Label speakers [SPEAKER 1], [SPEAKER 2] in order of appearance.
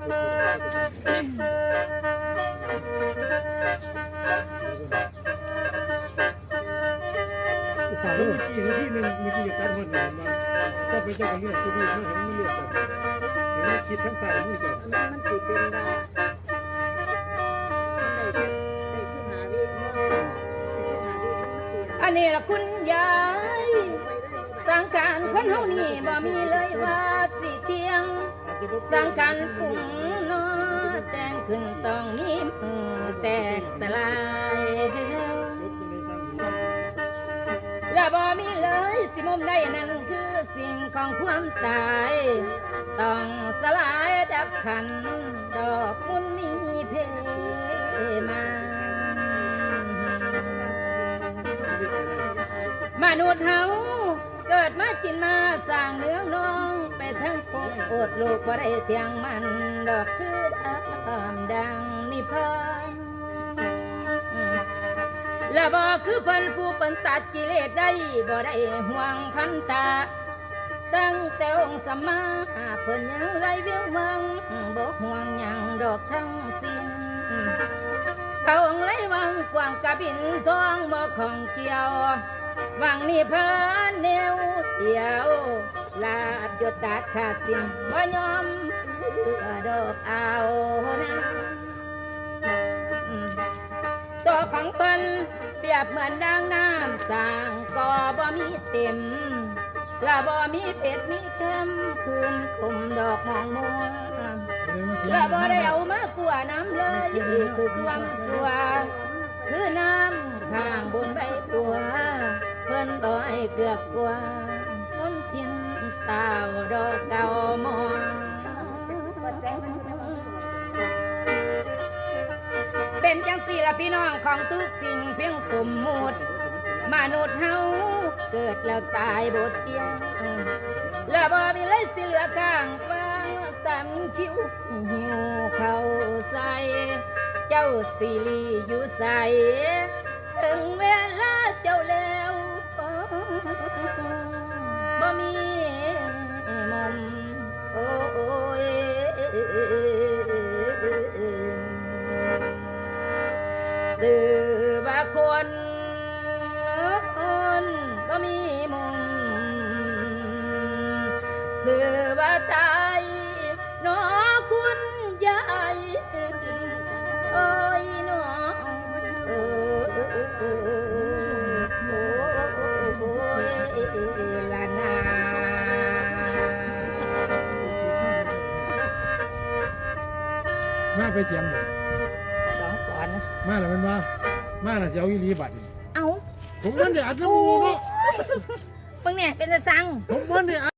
[SPEAKER 1] ฝากลูกที่ที่หนึ่งมีกี่ตัดคนหนึ่งก็ไปเจ้าเรื่องตัวนี้ไม่เห็นไม่เลือกแบบเห็นคิดทั้งสายมือก่อน
[SPEAKER 2] มันติดเป็นว่าได้ชิมหาวิเนาะได้ชิมหาวิมันเสีย
[SPEAKER 3] อันนี้ละคุณยายสังการคนเฮานี่บ่มีเลยว่าสิเที่ยงสังการปุ่งนอแจ้งขึ้นต้องมีมือแตกสลายและบ่มีเลยสิมุมใดนั่นคือสิ่งของความตายต้องสลายดับขันดอกมุนมีเพมามนุษย์เฮาเกิดมากินมาสร้างเนื้องน้องไปทั้งคงอดลูกบ่ได้เทียงมันดอกคือดังนิพพานและบ่คือเพิ่นผู้เพิ่นตัดกิเลสได้บ่ได้ห่วงพันตาตั้งแต่องค์สัมมาเพิ่นยังไล่เวียงวังบ่ห่วงหยังดอกทั้งสิ้นเขาองค์ไล่วังกว้างกะบินทองบ่ของเกี่ยววังนิพพานแนวเดียวลาบยศตัดขาดสิ้นบ่ยอมดอกเอานะตัวของเพิ่นเปรียบเหมือนดังน้ำสร้างก็บ่มีเต็มและบ่มีเป็ดมีเค็มคืนคมดอกมองมัวและบ่ได้เอามากลัวน้ำเลยคือความสัวคือน้ำข้างบนใบบัวเพิ่นบ่ให้เกือกกลัวคนทินสาวดอกเก่ามองเป็นจังสี่ละพี่น้องของทุกสิ่งเพียงสมมุติมนุษย์เฮาเกิดแล้วตายบทเดียวแล้วบ่มีเลยสิเหลือกลางฟังตำคิ้วหิวเข้าใส่เจ้าสิลีอยู่ใส่ถึงเวลาเจ้าแล้วบ่มีมนโอ้ยสื่อว่าคนบ่มีมงสื่อว่าตายนอคุณยายโอ้ยนอโอ้ยละนา
[SPEAKER 1] มาไปเสียง
[SPEAKER 3] สองก่อน
[SPEAKER 1] มาแล้วมันมาแล้วเสียวอีรีบัด
[SPEAKER 3] เอา
[SPEAKER 1] ผมมันเดี๋ยวอัดน้ำมูเนาะ
[SPEAKER 3] เบิ่งเนี่ยเป็นจะสั่ง
[SPEAKER 1] ผมมันเดี๋ยว